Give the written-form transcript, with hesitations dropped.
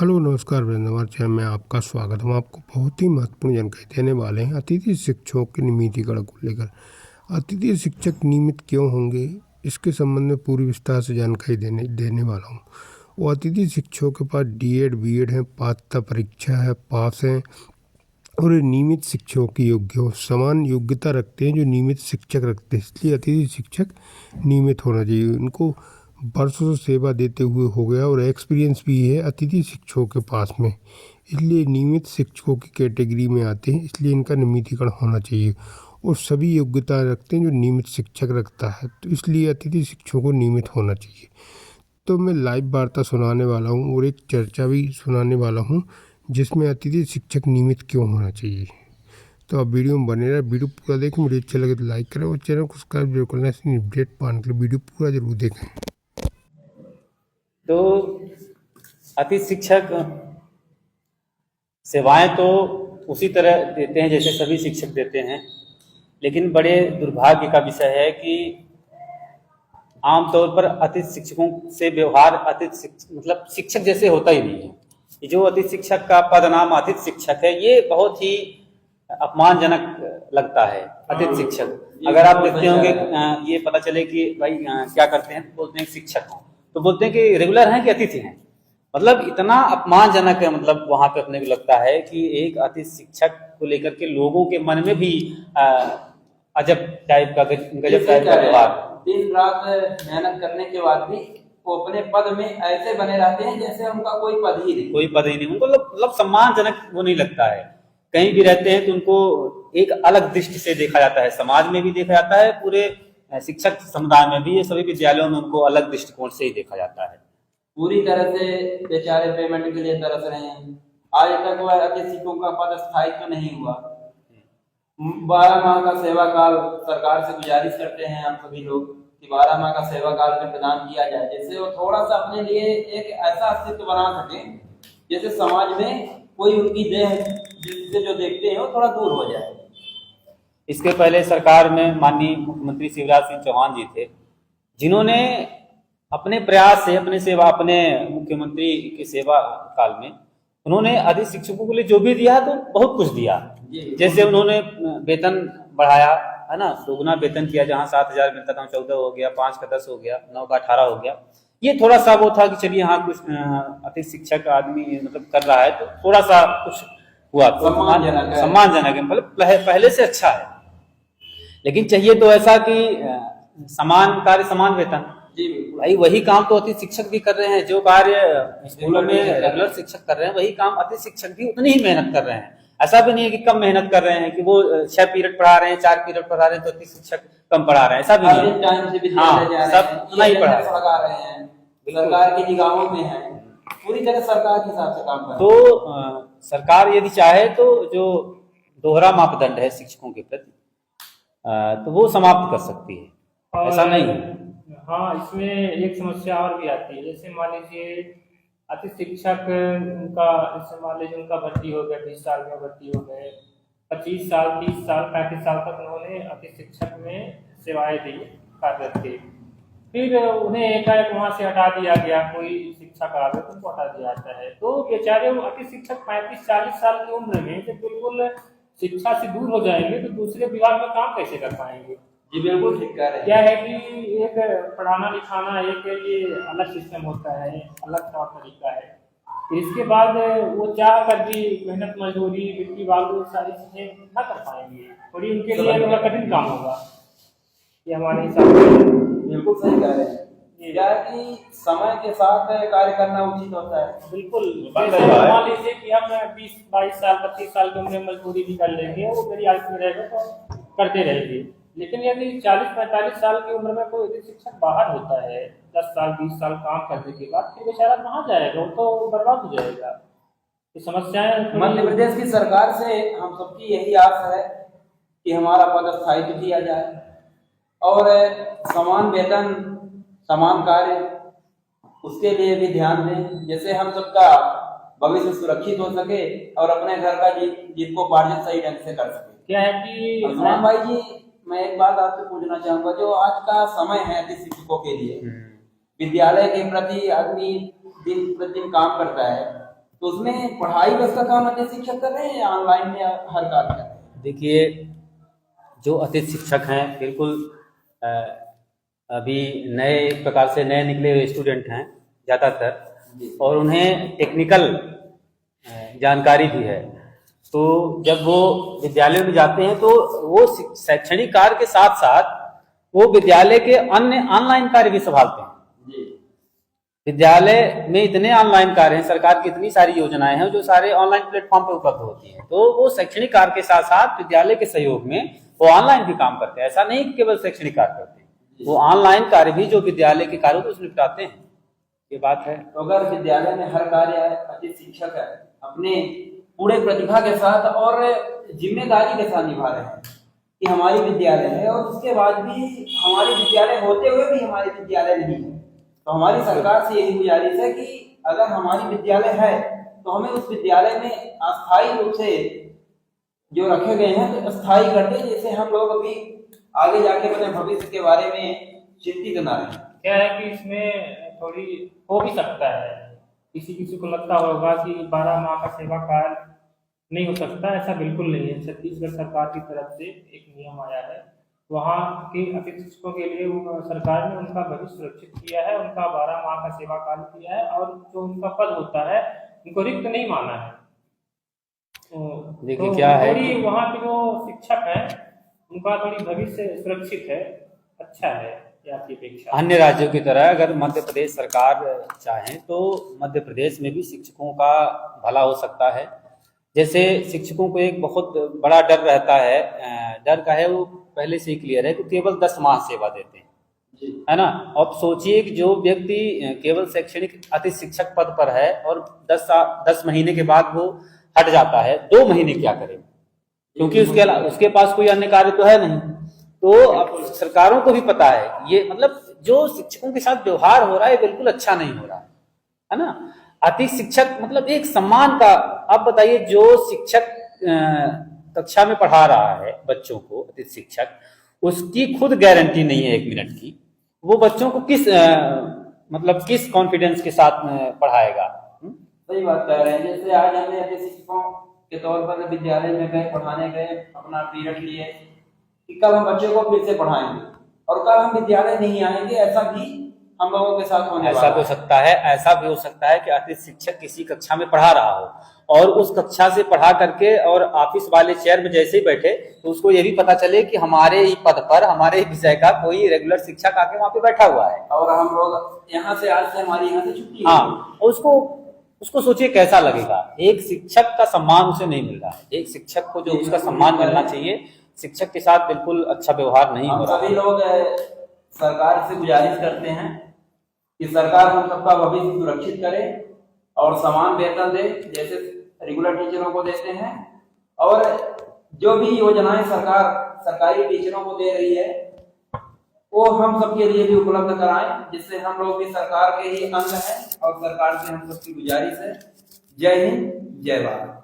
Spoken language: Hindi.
हेलो नमस्कार वृंदावन चैनल में आपका स्वागत। हम आपको बहुत ही महत्वपूर्ण जानकारी देने वाले हैं अतिथि शिक्षकों के नियमितीकरण को लेकर। अतिथि शिक्षक नियमित क्यों होंगे, इसके संबंध में पूरी विस्तार से जानकारी देने वाला हूँ। वो अतिथि शिक्षकों के पास डीएड बीएड है, पात्रता परीक्षा है, पास हैं और ये नियमित शिक्षकों की समान योग्यता रखते हैं जो नियमित शिक्षक रखते हैं। इसलिए अतिथि शिक्षक नियमित होना चाहिए। उनको वर्षों से सेवा देते हुए हो गया और एक्सपीरियंस भी है अतिथि शिक्षकों के पास में, इसलिए नियमित शिक्षकों की कैटेगरी में आते हैं। इसलिए इनका नियमितीकरण होना चाहिए और सभी योग्यता रखते हैं जो नियमित शिक्षक रखता है, तो इसलिए अतिथि शिक्षकों को नियमित होना चाहिए। तो मैं लाइव वार्ता सुनाने वाला हूँ और एक चर्चा भी सुनाने वाला हूँ जिसमें अतिथि शिक्षक नियमित क्यों होना चाहिए। तो आप वीडियो में बने रहे, वीडियो पूरा देखें। वीडियो अच्छा लगे तो लाइक करें और चैनल को सब्सक्राइब जरूर करना, इसलिए अपडेट पाने के लिए वीडियो पूरा जरूर देखें। तो अतिथि शिक्षक सेवाएं तो उसी तरह देते हैं जैसे सभी शिक्षक देते हैं, लेकिन बड़े दुर्भाग्य का विषय है कि आमतौर पर अतिथि शिक्षकों से व्यवहार मतलब शिक्षक जैसे होता ही नहीं है। ये जो अतिथि शिक्षक का पद नाम अतिथि शिक्षक है, ये बहुत ही अपमानजनक लगता है। अतिथि शिक्षक अगर आप देखते होंगे, ये पता चले कि भाई क्या करते हैं, तो बोलते हैं शिक्षक हैं, तो बोलते हैं कि रेगुलर हैं कि अतिथि हैं। मतलब इतना अपमानजनक है, मतलब वहां पे अपने को लगता है कि एक अतिथि शिक्षक को लेकर के लोगों के मन में भी अजब टाइप का गजब टाइप का व्यवहार। दिन रात मेहनत करने के बाद भी वो अपने पद में ऐसे बने रहते हैं जैसे उनका कोई पद ही नहीं। उनको मतलब सम्मानजनक वो नहीं लगता है। कहीं भी रहते हैं तो उनको एक अलग दृष्टि से देखा जाता है, समाज में भी देखा जाता है, पूरे शिक्षक समुदाय में भी, ये सभी विद्यालयों में उनको अलग दृष्टिकोण से ही देखा जाता है। पूरी तरह से बेचारे पेमेंट के लिए तरस रहे हैं। आज तक वह अतिथि शिक्षकों का पद स्थायित्व तो नहीं हुआ। 12 माह का सेवा काल सरकार से गुजारिश करते हैं हम सभी लोग कि 12 माह का सेवा काल में प्रदान किया जाए, जिससे वो थोड़ा सा अपने लिए एक ऐसा अस्तित्व बना सके जैसे समाज में कोई उनकी देह जिससे जो देखते हैं वो थोड़ा दूर हो जाए। इसके पहले सरकार में माननीय मुख्यमंत्री शिवराज सिंह चौहान जी थे, जिन्होंने अपने प्रयास से अपने मुख्यमंत्री की सेवा काल में उन्होंने अतिथि शिक्षकों के लिए जो भी दिया तो बहुत कुछ दिया। जैसे उन्होंने वेतन बढ़ाया है ना, दोगुना वेतन किया। जहाँ 7,000 मिलता था 14 हो गया, 5 का 10 हो गया, 9 का 18 हो गया। ये थोड़ा सा वो था कि चलिए हाँ कुछ अतिथि शिक्षक आदमी मतलब कर रहा है तो थोड़ा सा कुछ हुआ, सम्मानजनक है, मतलब पहले से अच्छा है। लेकिन चाहिए तो ऐसा कि समान कार्य समान वेतन। भाई वही काम तो अतिथि शिक्षक भी कर रहे हैं, जो कार्य स्कूलों में रेगुलर शिक्षक कर रहे हैं वही काम अतिथि शिक्षक भी उतनी ही मेहनत कर रहे हैं। ऐसा भी नहीं है कि कम मेहनत कर रहे हैं, कि वो 6 पीरियड पढ़ा रहे हैं, 4 पीरियड पढ़ा रहे हैं तो अतिथि शिक्षक कम पढ़ा रहे हैं, ऐसा भी नहीं है। हाँ, सब उतना ही पढ़ा रहे हैं, सरकार की निगाहों में है, पूरी तरह सरकार के हिसाब से काम कर। तो सरकार यदि चाहे तो जो दोहरा मापदंड है शिक्षकों के प्रति तो वो समाप्त कर सकती है, ऐसा नहीं है। हाँ, इसमें एक समस्या और भी आती है। जैसे मान लीजिए अतिथि शिक्षक उनका भर्ती हो गया, 20 साल में भर्ती हो गए, 25 साल 30 साल 35 साल तक उन्होंने अतिथि शिक्षक में सेवाएं दी, कार्यरत थे। फिर उन्हें एकाएक वहां से हटा दिया गया, कोई शिक्षक आ गया तो उनको हटा दिया जाता है। तो बेचारे वो अतिथि शिक्षक 35-40 साल की उम्र में जब बिल्कुल शिक्षा से दूर हो जाएंगे तो दूसरे विभाग में काम कैसे कर पाएंगे। जी बिल्कुल ठीक कह रहे हैं। क्या है कि एक पढ़ाना लिखाना एक ये अलग सिस्टम होता है, अलग तौर तरीका है। इसके बाद वो चाह कर भी मेहनत मजदूरी बिजली बालू सारी चीजें न कर पाएंगे, थोड़ी उनके लिए थोड़ा कठिन काम होगा। ये हमारे हिसाब से बिल्कुल सही कह रहे हैं। क्या है कि समय के साथ कार्य करना उचित होता है। बिल्कुल, मान लीजिए कि हम 20-22 साल 25 साल की उम्र में मजदूरी भी कर लेंगे, वो मेरी आयु में रहेगा तो करते रहेंगे। लेकिन यदि 40-45 साल की उम्र में कोई अतिथि शिक्षक बाहर होता है, 10 साल 20 साल काम करने के बाद, फिर बेचारा कहाँ जाएगा, वो तो बर्बाद हो जाएगा। ये समस्याएं मध्य प्रदेश की सरकार से हम सबकी यही आस है कि हमारा पद स्थायित्व किया जाए और समान वेतन समान कार्य उसके लिए भी ध्यान दें, जैसे हम सबका भविष्य सुरक्षित हो सके और अपने घर का जीविकोपार्जन सही ढंग से कर सके। क्या है कि भाई जी, मैं एक बात आपसे पूछना चाहूंगा, जो आज का समय है अतिथि शिक्षकों के लिए, विद्यालय के प्रति आदमी दिन प्रतिदिन काम करता है, तो उसमें पढ़ाई बस का काम अतिथि शिक्षक कर रहे हैं या ऑनलाइन में हर कार्य कर रहे हैं? देखिए, जो अतिथि शिक्षक हैं बिल्कुल अभी नए प्रकार से नए निकले हुए स्टूडेंट हैं ज़्यादातर, और उन्हें टेक्निकल जानकारी भी है। तो जब वो विद्यालय में जाते हैं तो वो शैक्षणिक कार्य के साथ साथ वो विद्यालय के अन्य ऑनलाइन कार्य भी संभालते हैं। जी। विद्यालय में इतने ऑनलाइन कार्य हैं, सरकार की इतनी सारी योजनाएं हैं जो सारे ऑनलाइन प्लेटफॉर्म पे उपलब्ध होती हैं। तो वो शैक्षणिक कार्य के साथ साथ विद्यालय के सहयोग में वो ऑनलाइन भी काम करते हैं। ऐसा नहीं कि केवल शैक्षणिक कार्य करते हैं, वो ऑनलाइन कार्य भी जो विद्यालय के कार्यों को निपटाते हैं। ये बात है। तो अगर विद्यालय में हर कार्य अतिथि शिक्षक है अपने पूरे प्रतिभा के साथ और जिम्मेदारी के साथ निभा रहे हैं कि हमारी विद्यालय है, और उसके बाद भी हमारे विद्यालय होते हुए भी हमारे विद्यालय नहीं है, तो हमारी सरकार से यही गुजारिश है कि अगर हमारी विद्यालय है तो हमें उस विद्यालय में अस्थायी रूप से जो रखे गए हैं तो स्थायी कर दें, जैसे हम लोग अभी आगे जाके अपने भविष्य के बारे में चिंतित न रहें। क्या है कि इसमें थोड़ी हो भी सकता है, किसी को लगता होगा कि 12 माह का सेवा काल नहीं हो सकता। ऐसा बिल्कुल नहीं है। छत्तीसगढ़ सरकार की तरफ से एक नियम आया है, वहाँ के अतिथि शिक्षकों के लिए सरकार ने उनका भविष्य सुरक्षित किया है, उनका 12 माह का सेवा काल किया है, और जो उनका पद होता है उनको रिक्त नहीं माना है। देखिए क्या है थोड़ी वहाँ के जो शिक्षक हैं उनका थोड़ी भविष्य सुरक्षित है, अच्छा है आपकी अपेक्षा। अन्य राज्यों की तरह अगर मध्य प्रदेश सरकार चाहे तो मध्य प्रदेश में भी शिक्षकों का भला हो सकता है। जैसे शिक्षकों को एक बहुत बड़ा डर रहता है, डर का है वो पहले से ही क्लियर है कि केवल 10 माह सेवा देते हैं, है ना। अब सोचिए कि जो व्यक्ति केवल शैक्षणिक अतिथि शिक्षक पद पर है और 10 महीने के बाद वो हट जाता है, 2 महीने क्या करे, क्योंकि उसके पास कोई अन्य कार्य तो है नहीं। तो अब सरकारों को भी पता है ये, मतलब जो शिक्षकों के साथ व्यवहार हो रहा है बिल्कुल अच्छा नहीं हो रहा है ना। अतिथि शिक्षक मतलब एक सम्मान का, आप बताइए जो शिक्षक कक्षा में पढ़ा रहा है बच्चों को, अतिथि शिक्षक, उसकी खुद गारंटी नहीं है 1 मिनट की, वो बच्चों को किस कॉन्फिडेंस के साथ पढ़ाएगा। सही बात कह रहे हैं। जैसे आज हमने अतिथि शिक्षकों के तौर पर विद्यालय में गए, पढ़ाने गए, अपना पीरियड लिए कि कल हम बच्चों को फिर से पढ़ाएंगे और कल हम विद्यालय नहीं आएंगे, ऐसा भी हम लोगों के साथ होने वाला है। ऐसा भी हो सकता है, ऐसा भी हो सकता है कि अतिथि शिक्षक किसी कक्षा में पढ़ा रहा हो और उस कक्षा से पढ़ा करके और ऑफिस वाले चेयर में जैसे ही बैठे तो उसको ये भी पता चले कि हमारे ही पद पर, हमारे ही विषय का कोई रेगुलर शिक्षक आके वहाँ पे बैठा हुआ है और हम लोग यहाँ से, आज से हमारी यहाँ से छुट्टी। हाँ, उसको सोचिए कैसा लगेगा। एक शिक्षक का सम्मान उसे नहीं मिल रहा है। एक शिक्षक को जो उसका सम्मान मिलना चाहिए, शिक्षक के साथ बिल्कुल अच्छा व्यवहार नहीं हो रहा। सभी लोग सरकार से गुजारिश करते हैं कि सरकार हम सबका भविष्य सुरक्षित करे और समान वेतन दे जैसे रेगुलर टीचरों को देते हैं, और जो भी योजनाएं सरकार सरकारी टीचरों को दे रही है वो हम सबके लिए भी उपलब्ध कराएं, जिससे हम लोग भी सरकार के ही अंग हैं और सरकार से हम सबकी गुजारिश है। जय हिंद, जय भारत।